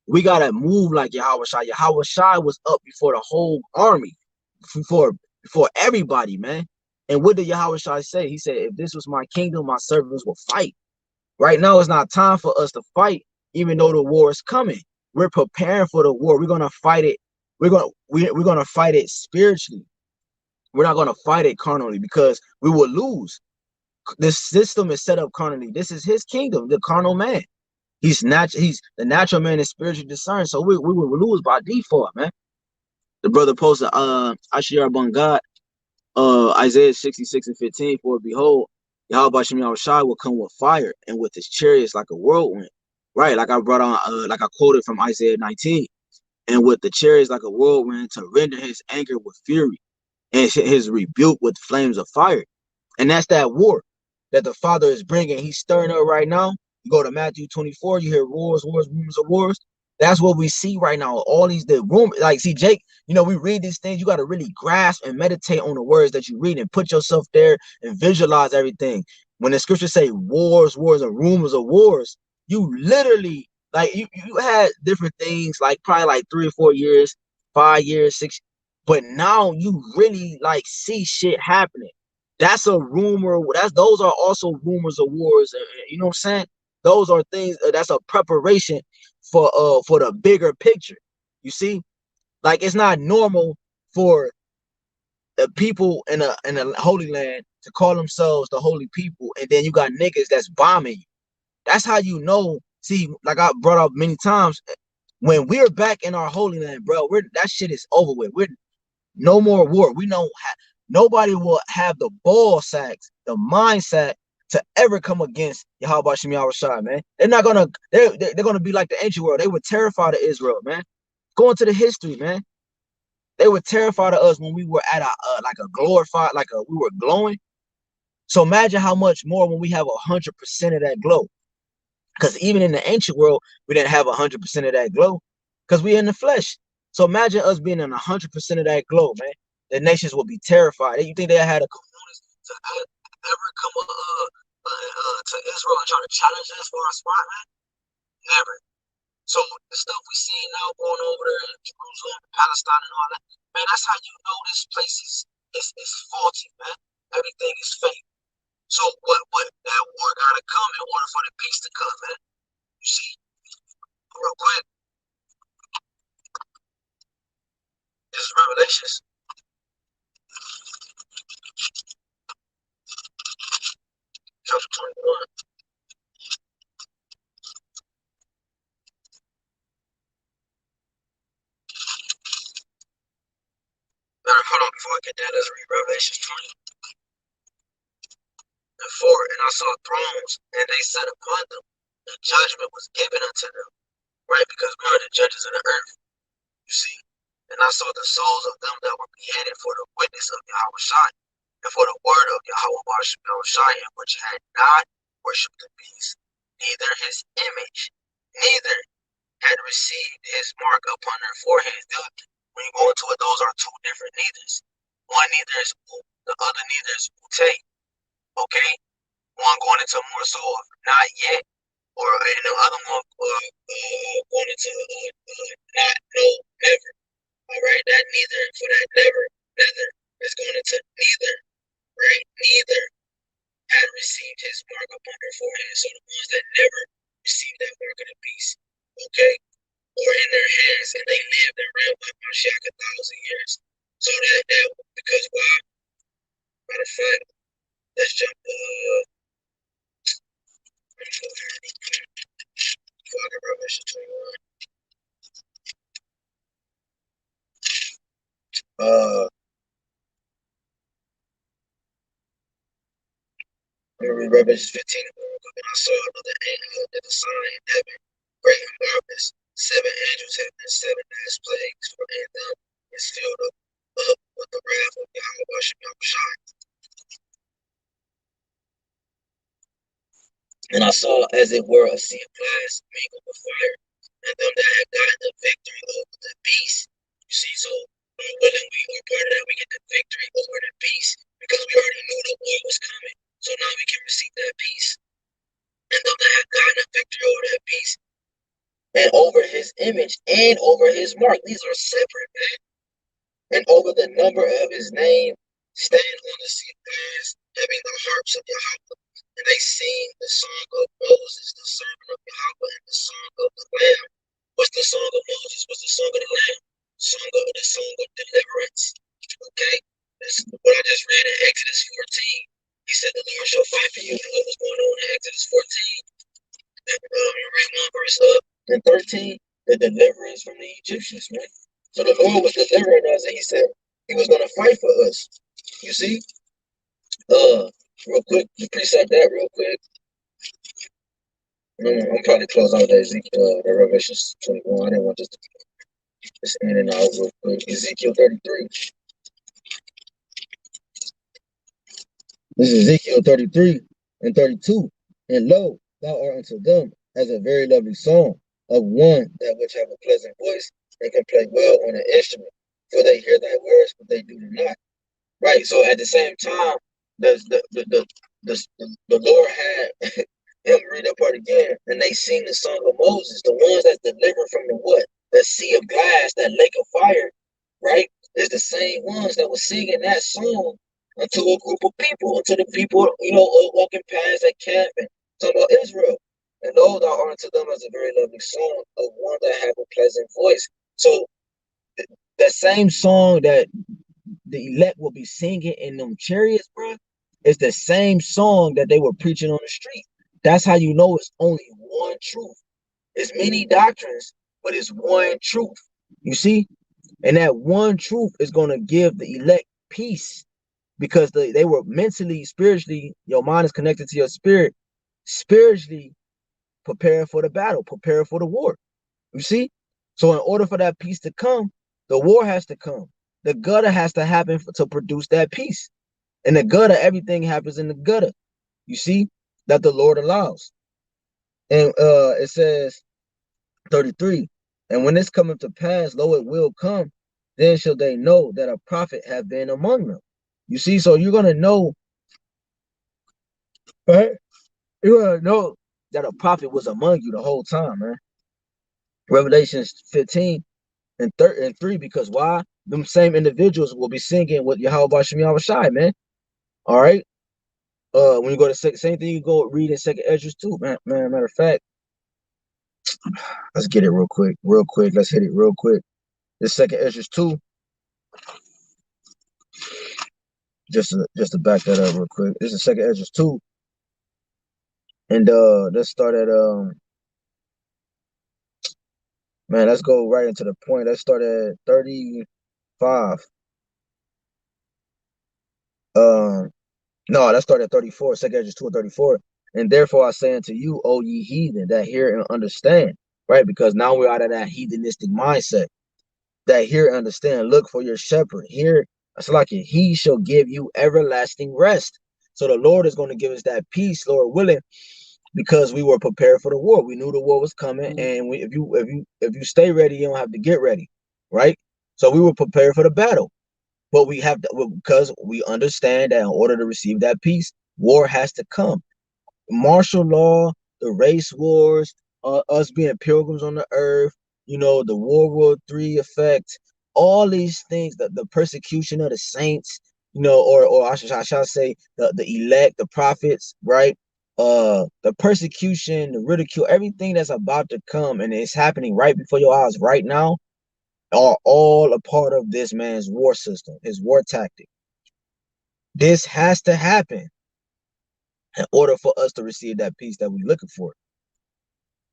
we got to move like YAHAWASHI. YAHAWASHI was up before the whole army, before everybody, man. And what did YAHAWASHI say? He said, if this was my kingdom, my servants will fight. Right now, it's not time for us to fight, even though the war is coming. We're preparing for the war. We're going to fight it. We're going to fight it spiritually. We're not going to fight it carnally, because we will lose. This system is set up carnally. This is His kingdom, the carnal man. He's the natural man is spiritually discerned. So we will lose by default, man. The brother posted Ashiyar Bangad, Isaiah 66 and 15, for behold, YAHAWASHI will come with fire, and with His chariots like a whirlwind. Right, like I brought on, like I quoted from Isaiah 19, and with the chariots like a whirlwind, to render His anger with fury, and His rebuke with flames of fire. And that's that war that the Father is bringing. He's stirring up right now. You go to Matthew 24, you hear wars, rumors of wars. That's what we see right now. All the rumors, like, see, Jake, we read these things. You got to really grasp and meditate on the words that you read and put yourself there and visualize everything. When the scriptures say wars, and rumors of wars, you literally, like, you had different things, like probably like 3 or 4 years, 5 years, 6, but now you really like see shit happening. That's a rumor. Those are also rumors of wars. You know what I'm saying? Those are things. That's a preparation for the bigger picture. You see, like, it's not normal for the people in a Holy Land to call themselves the holy people, and then you got niggas that's bombing you. That's how you know. See, like I brought up many times, when we're back in our Holy Land, bro, that shit is over with. We're no more war. We know nobody will have the ball sacks, the mindset to ever come against YAHWASHI YAHWASHI, man. They're not gonna they're gonna be like the ancient world. They were terrified of Israel, man. Go into the history, man. They were terrified of us when we were at a like a glorified, like we were glowing. So imagine how much more when we have 100% of that glow. Because even in the ancient world, we didn't have 100% of that glow because we're in the flesh. So imagine us being in 100% of that glow, man. The nations will be terrified. You think they had a communist to ever come to Israel and try to challenge us for our spot, man? Never. So the stuff we see now going over there in Jerusalem, Palestine, and all that, man, that's how you know this place is faulty, man. Everything is fake. So what that war gotta come in order for the peace to come, man. You see, real quick, this is Revelations. Chapter 21. Hold on, before I get that, let's read Revelations 20:4. And I saw thrones, and they sat upon them, and judgment was given unto them, right? Because we are the judges of the earth, you see. And I saw the souls of them that were beheaded for the witness of Yahawashi, and for the word of Yahawashi, and which had not worshipped the beast, neither his image, neither had received his mark upon their foreheads. When you go into it, those are two different neithers. One neither is U, the other neither is Ute. Okay? One going into more so of not yet, or and the other one going into not, no, never. Alright, that neither, for that never is going into neither, right? Neither had received his mark upon their forehead. So the ones that never received that mark of the beast, okay, or in their hands, and they lived and reigned by Mashiach 1,000 years. So that because why? Matter of fact, let's jump Revelation 21. Revelation 15. And I saw another sign in heaven, great and marvelous. 7 angels having 7 last plagues, for in them is filled up with the wrath of Yahawashi Yahushai. And I saw, as it were, a sea of glass mingled with fire, and them that had gotten the victory over the beast. You see, so when we are part of that, we get the victory over the beast because we already knew the war was coming. So now we can receive that peace. And them that had gotten the victory over that beast, and over his image, and over his mark. These are separate, man. And over the number of his name, stand on the sea of glass, having the harps of Yahweh. And they sing the song of Moses, the servant of Yahweh, and the song of the Lamb. What's the song of Moses? What's the song of the Lamb? The song of deliverance. Okay? That's what I just read in Exodus 14. He said, the Lord shall fight for you. And what was going on in Exodus 14? Read one verse up. And 13, the deliverance from the Egyptians, man. So the Lord was delivering us, and he said he was going to fight for us. You see? Real quick, just preset that real quick. I'm probably close out the Revelation 21. I didn't want this to just in and out real quick. Ezekiel 33. This is Ezekiel 33 and 32. And lo, thou art unto them as a very lovely song of one that which have a pleasant voice and can play well on an instrument. For they hear thy words, but they do not. Right. So at the same time, the Lord had him read that part again, and they sing the song of Moses, the ones that's delivered from the what? The sea of glass, that lake of fire, right? It's the same ones that were singing that song unto a group of people, unto the people, walking past that camp and talking about Israel. And those that are unto them as a very lovely song of one that have a pleasant voice. So that same song that the elect will be singing in them chariots, bro, it's the same song that they were preaching on the street. That's how you know it's only one truth. It's many doctrines, but it's one truth. You see? And that one truth is going to give the elect peace. because they were mentally, spiritually, your mind is connected to your spirit, spiritually prepared for the battle, prepared for the war. You see? So in order for that peace to come, the war has to come. The gutter has to happen to produce that peace. And the gutter, everything happens in the gutter. You see? That the Lord allows. And it says 33, and when this cometh to pass, lo, it will come, then shall they know that a prophet have been among them. You see, so you're gonna know, right? You're gonna know that a prophet was among you the whole time, man. Revelation 15 and 3, because why? Them same individuals will be singing with YAHWASHI, man. All right. When you go to same thing, you go read in Second Ezra too, man. Matter of fact, let's get it real quick, real quick. Let's hit it real quick. This Second Ezra 2, just to back that up real quick. This is Second Ezra 2, and let's start at man. Let's go right into the point. Let's start at 35. No, let's start at 34. Second Ezra 2 and 34. And therefore I say unto you, O ye heathen, that hear and understand, right? Because now we're out of that heathenistic mindset. That hear and understand. Look for your shepherd. Here, it's like he shall give you everlasting rest. So the Lord is going to give us that peace, Lord willing, because we were prepared for the war. We knew the war was coming, and if you stay ready, you don't have to get ready, right? So we were prepared for the battle, but we have to, because we understand that in order to receive that peace, war has to come. Martial law, the race wars, us being pilgrims on the earth, you know, the World War III effect, all these things, the persecution of the saints, you know, or I should say the elect, the prophets, right? The persecution, the ridicule, everything that's about to come and it's happening right before your eyes right now are all a part of this man's war system, his war tactic. This has to happen in order for us to receive that peace that we're looking for.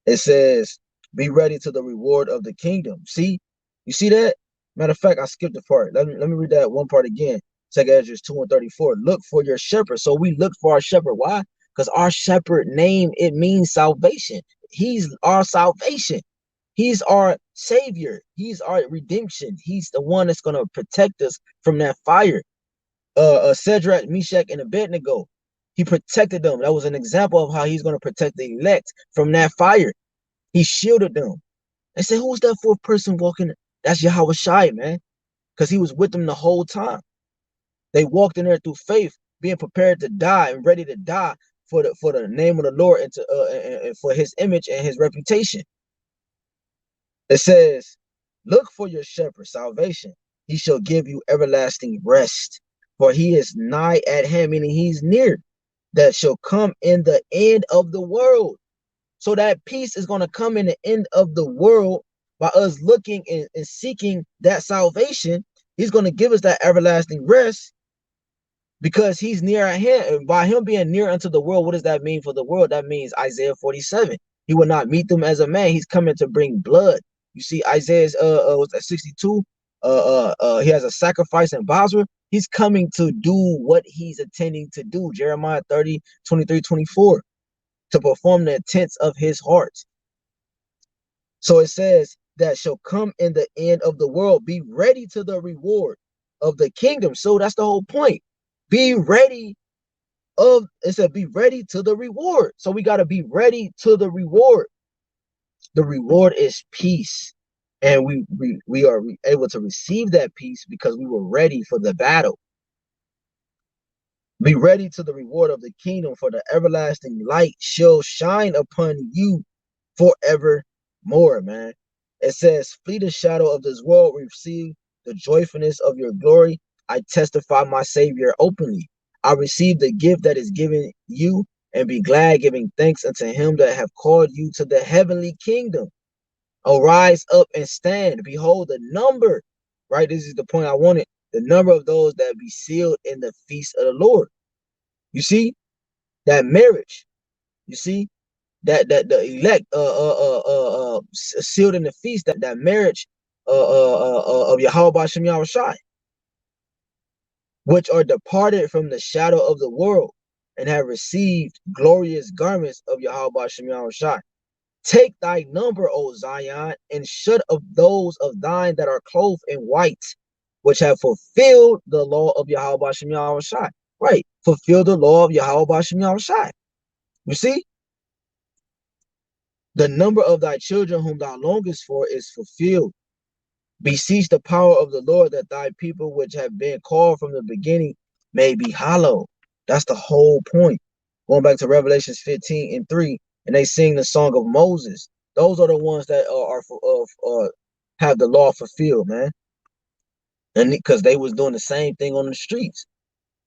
It says, be ready to the reward of the kingdom. See, you see that? Matter of fact, I skipped the part. Let me read that one part again. Second Ezra 2 and 34. Look for your shepherd. So we look for our shepherd. Why? Because our shepherd name, it means salvation. He's our salvation. He's our savior. He's our redemption. He's the one that's going to protect us from that fire. Shadrach, Meshach, and Abednego. He protected them. That was an example of how he's going to protect the elect from that fire. He shielded them. They said, who's that fourth person walking? That's Yahawashi, man. Because he was with them the whole time. They walked in there through faith, being prepared to die and ready to die for the name of the Lord and and for his image and his reputation. It says, look for your shepherd, salvation. He shall give you everlasting rest, for he is nigh at hand, meaning he's near, that shall come in the end of the world. So that peace is going to come in the end of the world by us looking and seeking that salvation. He's going to give us that everlasting rest because he's near at hand. And by him being near unto the world, what does that mean for the world? That means Isaiah 47. He will not meet them as a man. He's coming to bring blood. You see, Isaiah's was that 62? He has a sacrifice in Basra. He's coming to do what he's intending to do. Jeremiah 30, 23, 24. To perform the intents of his heart. So it says that shall come in the end of the world. Be ready to the reward of the kingdom. So that's the whole point. Be ready it said be ready to the reward. So we got to be ready to the reward. The reward is peace. And we are able to receive that peace because we were ready for the battle. Be ready to the reward of the kingdom, for the everlasting light shall shine upon you forevermore, man. It says, flee the shadow of this world, receive the joyfulness of your glory. I testify my Savior openly. I receive the gift that is given you, and be glad, giving thanks unto him that have called you to the heavenly kingdom. Arise up and stand. Behold the number, right? This is the point I wanted. The number of those that be sealed in the feast of the Lord. You see that marriage. You see that the elect sealed in the feast. That marriage of Yahawah Shem Yahawashi. which are departed from the shadow of the world, and have received glorious garments of YAHWASHI. Take thy number, O Zion, and shut up those of thine that are clothed in white, which have fulfilled the law of YAHWASHI. Right, fulfill the law of YAHWASHI. You see, the number of thy children whom thou longest for is fulfilled. Beseech the power of the Lord that thy people which have been called from the beginning may be hallowed. That's the whole point. Going back to Revelations 15:3, and they sing the song of Moses. Those are the ones that have the law fulfilled, man. And because they was doing the same thing on the streets,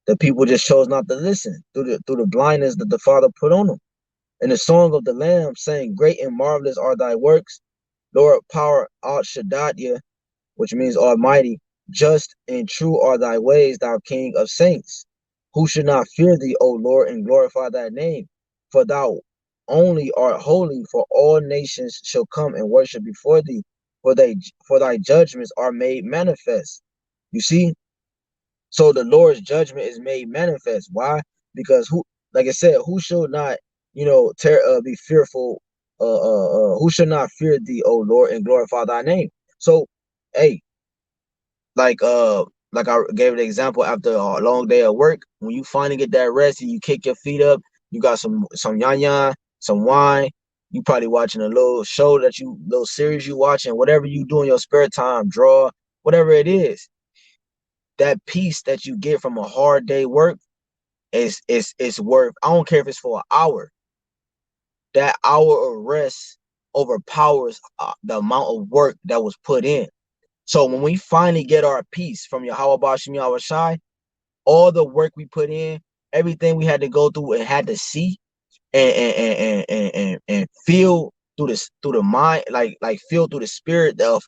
the people just chose not to listen through the blindness that the Father put on them. And the song of the Lamb saying, "Great and marvelous are thy works, Lord power al Shaddai," which means Almighty. Just and true are thy ways, thou King of saints. Who should not fear thee, O Lord, and glorify thy name? For thou only art holy, for all nations shall come and worship before thee, for thy judgments are made manifest. You see? So the Lord's judgment is made manifest. Why? Because who, like I said, who should not, be fearful? Who should not fear thee, O Lord, and glorify thy name? So, hey, like I gave the example after a long day of work, when you finally get that rest and you kick your feet up, you got some yan, some wine, you probably watching a little show little series you watching, whatever you do in your spare time, draw, whatever it is. That peace that you get from a hard day work is worth, I don't care if it's for an hour. That hour of rest overpowers the amount of work that was put in. So when we finally get our peace from YAHWASHI, all the work we put in, everything we had to go through and had to see and feel through the mind, like feel through the spirit of,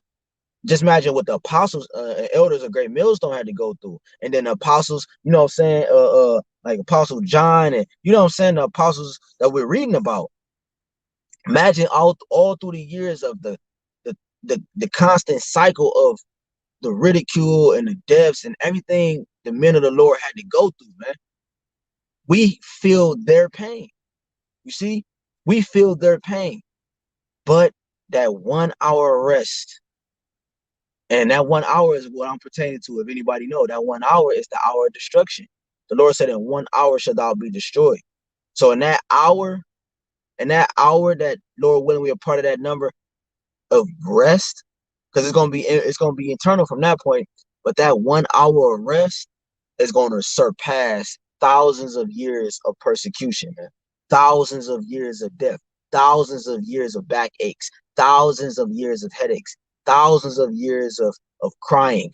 just imagine what the apostles and elders of Great Millstone had to go through. And then the apostles, you know what I'm saying, like Apostle John, and you know what I'm saying, the apostles that we're reading about. Imagine all through the years of the constant cycle of the ridicule and the deaths and everything the men of the Lord had to go through, man. We feel their pain. You see, we feel their pain. But that 1 hour rest, and that 1 hour is what I'm pertaining to. If anybody know, that 1 hour is the hour of destruction. The Lord said, in 1 hour shall thou be destroyed. So in that hour, that Lord willing, we are part of that number of rest, because it's gonna be eternal from that point. But that 1 hour of rest is going to surpass thousands of years of persecution, man. Thousands of years of death, thousands of years of backaches, thousands of years of headaches, thousands of years of crying.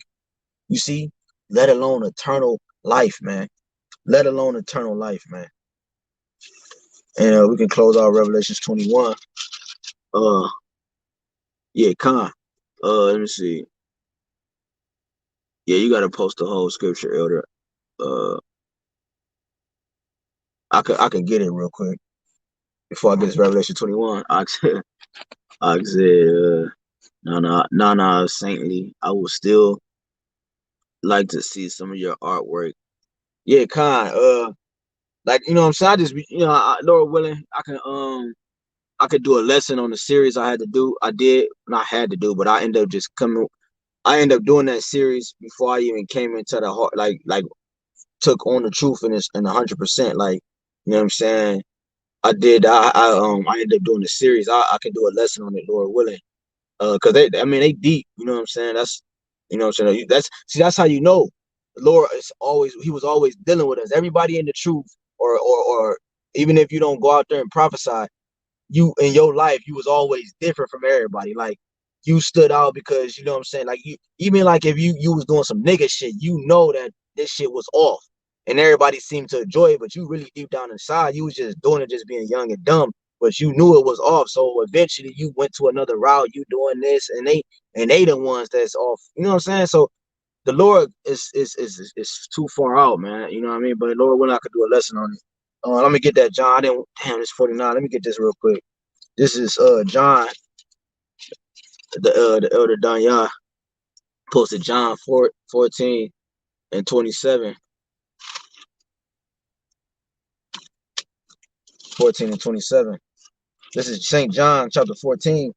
You see, let alone eternal life, man. Let alone eternal life, man. And we can close out Revelations 21. Yeah, Khan. Let me see. Yeah, you gotta post the whole scripture, Elder. Uh, I can get it real quick before I get this Revelation 21. I said, no, saintly. I would still like to see some of your artwork. Yeah, Khan. Like, you know what I'm saying? I just, Lord willing, I could do a lesson on the series I had to do. I did not had to do, but I ended up just coming. I ended up doing that series before I even came into the heart, like took on the truth in this and 100%. Like, you know what I'm saying? I did. I ended up doing the series. I can do a lesson on it, Lord willing. Because they deep. You know what I'm saying? That's, you know what I'm saying. That's how you know the Lord he was always dealing with us. Everybody in the truth, or even if you don't go out there and prophesy, you in your life, you was always different from everybody. Like, you stood out because, you know what I'm saying, like, you, even like if you was doing some nigga shit, you know that this shit was off, and everybody seemed to enjoy it, but you really deep down inside, you was just doing it, just being young and dumb, but you knew it was off. So eventually you went to another route, you doing this, and they the ones that's off, you know what I'm saying? So the Lord is too far out, man, you know what I mean? But Lord, when I could do a lesson on it. Let me get that, John. I didn't. Damn, it's 49. Let me get this real quick. This is John, the elder Danya posted John 14 and 27. 14 and 27. This is St. John chapter 14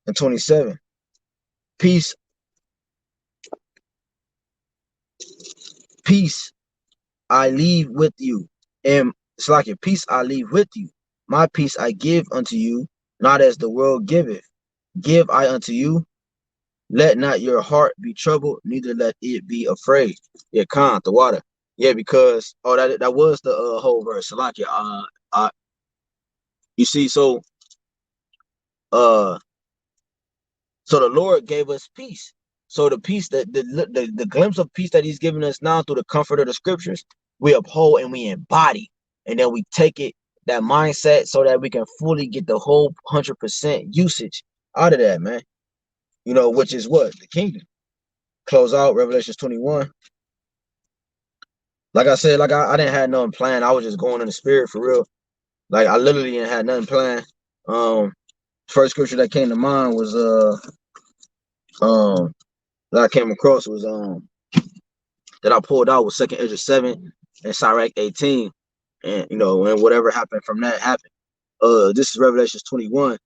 and 27. Peace, peace I leave with you. And it's like a peace I leave with you. My peace I give unto you, not as the world giveth. Give I unto you. Let not your heart be troubled, neither let it be afraid. Yeah, Khan, the water. Yeah, because that was the whole verse. So like you see, uh so the Lord gave us peace. So the peace that the glimpse of peace that he's giving us now through the comfort of the scriptures, we uphold and we embody. And then we take it, that mindset, so that we can fully get the whole 100% usage out of that, man. You know, which is what? The kingdom. Close out Revelations 21. Like I said, like I didn't have nothing planned. I was just going in the spirit for real. Like I literally didn't have nothing planned. First scripture that came to mind was that I came across was that I pulled out was 2nd Ezra 7 and Sirach 18. And you know, and whatever happened from that happened. This is Revelations 21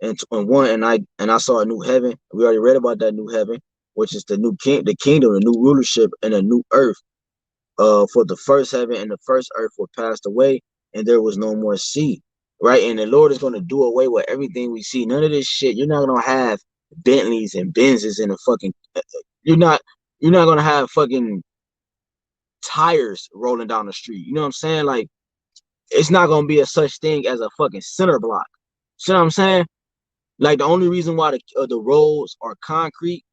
and 1, and I saw a new heaven. We already read about that new heaven, which is the new the kingdom, the new rulership, and a new earth. For the first heaven and the first earth were passed away, and there was no more sea. Right, and the Lord is going to do away with everything we see. None of this shit. You're not gonna have Bentleys and Benzes in a fucking. You're not. You're not gonna have fucking tires rolling down the street. You know what I'm saying? Like, it's not gonna be a such thing as a fucking center block. See what I'm saying? Like, the only reason why the roads are concrete,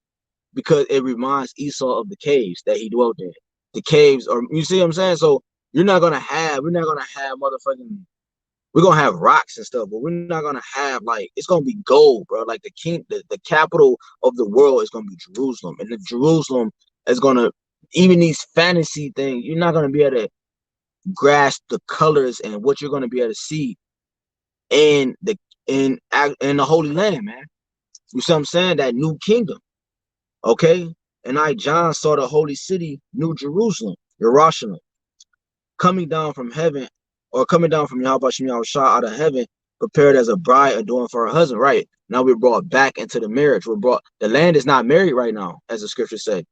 because it reminds Esau of the caves that he dwelt in. The caves are, you see what I'm saying? So we're not gonna have motherfucking, we're gonna have rocks and stuff, but we're not gonna have, like, it's gonna be gold, bro. Like the capital of the world is gonna be Jerusalem, and the Jerusalem is gonna, even these fantasy things, you're not gonna be able to grasp the colors and what you're gonna be able to see in the Holy Land, man. You see what I'm saying? That new kingdom. Okay. And John, saw the holy city, New Jerusalem, Jerusalem, coming down from heaven, or coming down from YAHAWASHI out of heaven, prepared as a bride adorned for her husband. Right. Now we're brought back into the marriage. The land is not married right now, as the scripture said.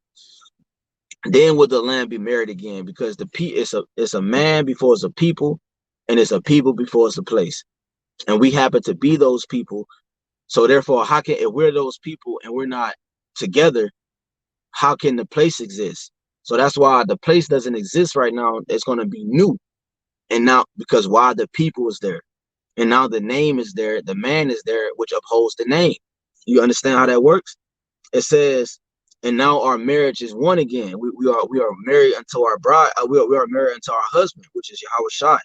Then will the land be married again, because it's a man before it's a people, and it's a people before it's a place. And we happen to be those people. So therefore, if we're those people and we're not together, how can the place exist? So that's why the place doesn't exist right now. It's going to be new. And now, because why? The people is there. And now the name is there. The man is there, which upholds the name. You understand how that works? It says, and now our marriage is one again. We are married unto our bride. We are married unto our husband, which is YAHAWASHI.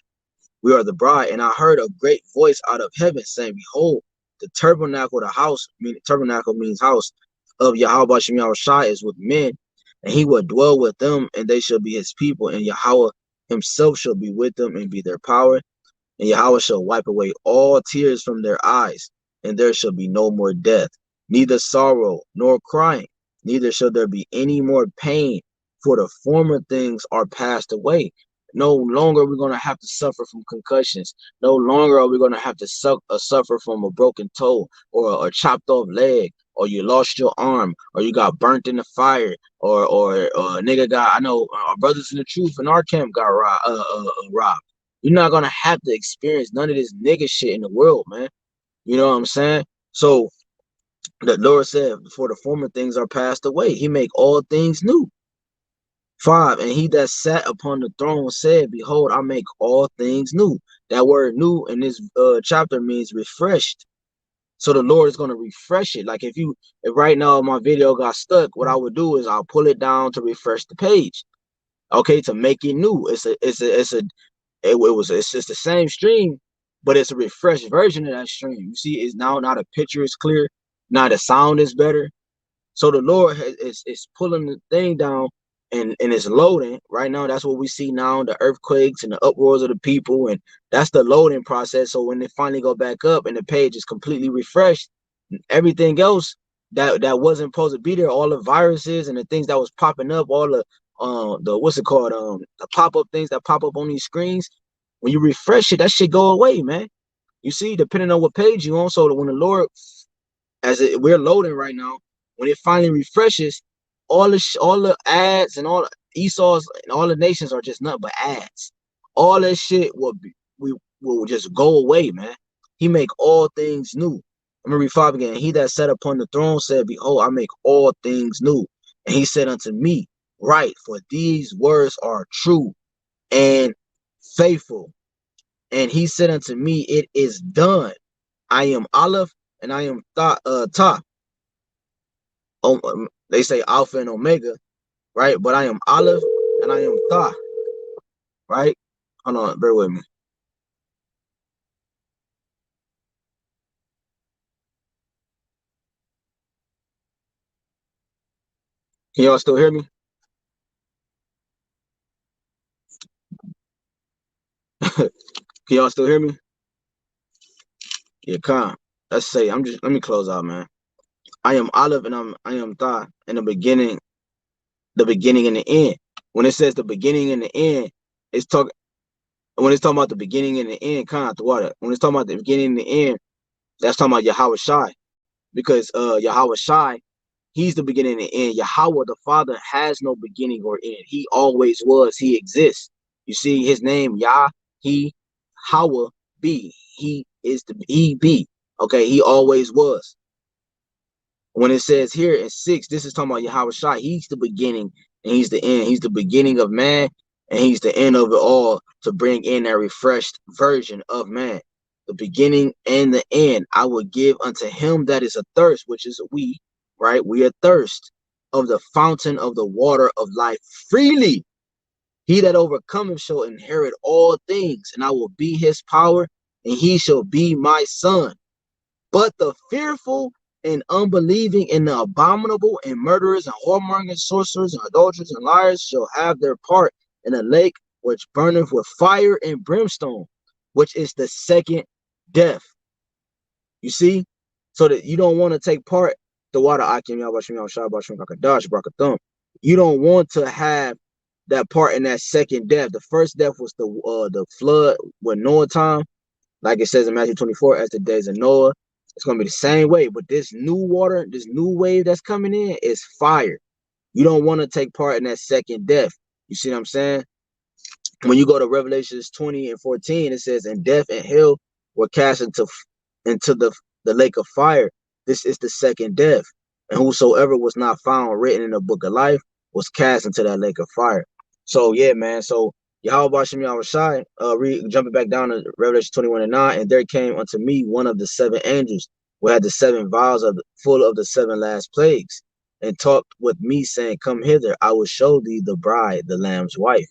We are the bride. And I heard a great voice out of heaven saying, behold, the tabernacle, the house, tabernacle means house, of YAHAWASHI is with men, and he will dwell with them, and they shall be his people, and Yahweh himself shall be with them and be their power. And Yahweh shall wipe away all tears from their eyes, and there shall be no more death, neither sorrow nor crying, neither shall there be any more pain, for the former things are passed away. No longer are we going to have to suffer from concussions. No longer are we going to have to suffer from a broken toe, or a chopped off leg, or you lost your arm, or you got burnt in the fire, or a nigga got, I know our brothers in the truth in our camp got robbed. You're not going to have to experience none of this nigga shit in the world, man. You know what I'm saying? So the Lord said, for the former things are passed away. He make all things new. 5, and he that sat upon the throne said, behold, I make all things new. That word new in this chapter means refreshed. So the Lord is going to refresh it. Like if right now my video got stuck, what I would do is I'll pull it down to refresh the page. Okay, to make it new. It's just the same stream, but it's a refreshed version of that stream. You see, it's now the picture is clear. Now the sound is better. So the Lord is pulling the thing down, and it's loading right now. That's what we see now, the earthquakes and the uproars of the people, and that's the loading process. So when they finally go back up and the page is completely refreshed, everything else that wasn't supposed to be there, all the viruses and the things that was popping up, all the the what's it called, the pop-up things that pop up on these screens. When you refresh it, that shit go away, man. You see, depending on what page you on. So when the Lord, we're loading right now, when it finally refreshes, all the ads and all Esau's and all the nations are just nothing but ads. All that shit will just go away, man. He make all things new. I'm gonna read 5 again. He that sat upon the throne said, behold, I make all things new. And he said unto me, right, for these words are true and faithful. And he said unto me, it is done. I am Aleph and I am Ta. They say Alpha and Omega, right? But I am Aleph and I am Ta, right? Hold on, bear with me. Can y'all still hear me? Can y'all still hear me? Yeah, calm. Let's say let me close out, man. I am Aleph and I am Ta in the beginning and the end. When it says the beginning and the end, it's talking when it's talking about the beginning and the end, the water. When it's talking about the beginning and the end, that's talking about YAHWASHI. Because YAHWASHI, he's the beginning and the end. Yahweh, the Father, has no beginning or end. He always was. He exists. You see, his name, Yah, he, Hawa, be. He is he be. Okay, he always was. When it says here in 6, this is talking about YAHWASHI. He's the beginning and he's the end. He's the beginning of man and he's the end of it all to bring in a refreshed version of man. The beginning and the end I will give unto him that is athirst, which is we, right? We are thirst of the fountain of the water of life freely. He that overcometh shall inherit all things, and I will be his power, and he shall be my son. But the fearful and unbelieving and the abominable and murderers and whoremongers, sorcerers and adulterers and liars shall have their part in a lake which burneth with fire and brimstone, which is the second death. You see? So that you don't want to take part the water Akim Yahawashim Yahawashai Bashim HAQADASH Brakathum. You don't want to have that part in that second death. The first death was the flood with Noah time. Like it says in Matthew 24, as the days of Noah, it's going to be the same way. But this new water, this new wave that's coming in is fire. You don't want to take part in that second death. You see what I'm saying? When you go to Revelations 20 and 14, it says, and death and hell were cast into the lake of fire. This is the second death. And whosoever was not found written in the book of life was cast into that lake of fire. So yeah, man. So Yahweh Bashim Yahawashi, jumping back down to Revelation 21 and 9, and there came unto me one of the 7 angels who had the 7 vials full of the 7 last plagues, and talked with me, saying, come hither, I will show thee the bride, the Lamb's wife.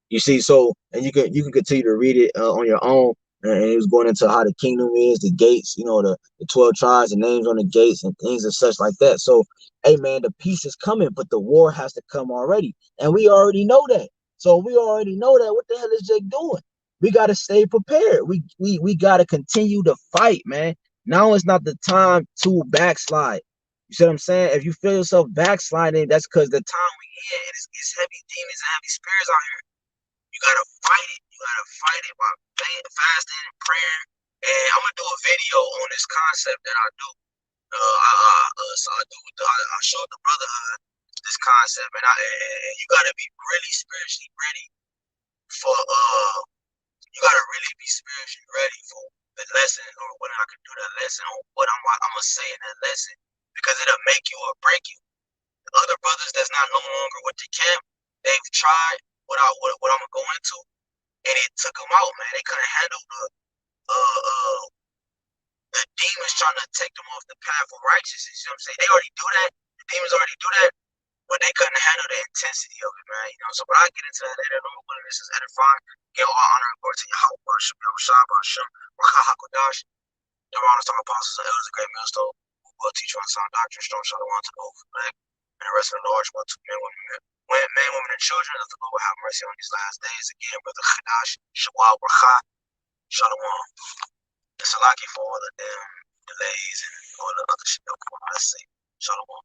You see, so and you can continue to read it on your own. And he was going into how the kingdom is, the gates, you know, the 12 tribes, the names on the gates and things and such like that. So, hey, man, the peace is coming, but the war has to come already. And we already know that. So we already know that. What the hell is Jake doing? We got to stay prepared. We got to continue to fight, man. Now is not the time to backslide. You see what I'm saying? If you feel yourself backsliding, that's because the time we in, it's heavy demons and heavy spirits out here. You gotta fight it. You gotta fight it by fasting and prayer. And I'm gonna do a video on this concept that I do. So I showed the brotherhood this concept, and you gotta be really spiritually ready for you gotta really be spiritually ready for the lesson, or when I can do that lesson, or what I'm gonna say in that lesson, because it'll make you or break you. The other brothers that's not no longer with the camp, they've tried what I'm gonna go into, and it took them out, man. They couldn't handle the demons trying to take them off the path of righteousness. You know what I'm saying? They already do that. The demons already do that, but they couldn't handle the intensity of it, man. You know, so but I'll get into that later. Number one, this is edifying. Get all honor and glory to Yahweh, worship, BAHASHAM, HAQADASH. The honest our apostles and elders, a great millstone, who will teach you on sound doctrine, strong shalom to the oath black, and the rest of the large one to men, women, and children, that the Lord will have mercy on these last days. Again, Brother Khadash, Shawal, Bracha, Shalom. And Salaki for all the damn delays and all the other shit that come on. Let's say, Shalom.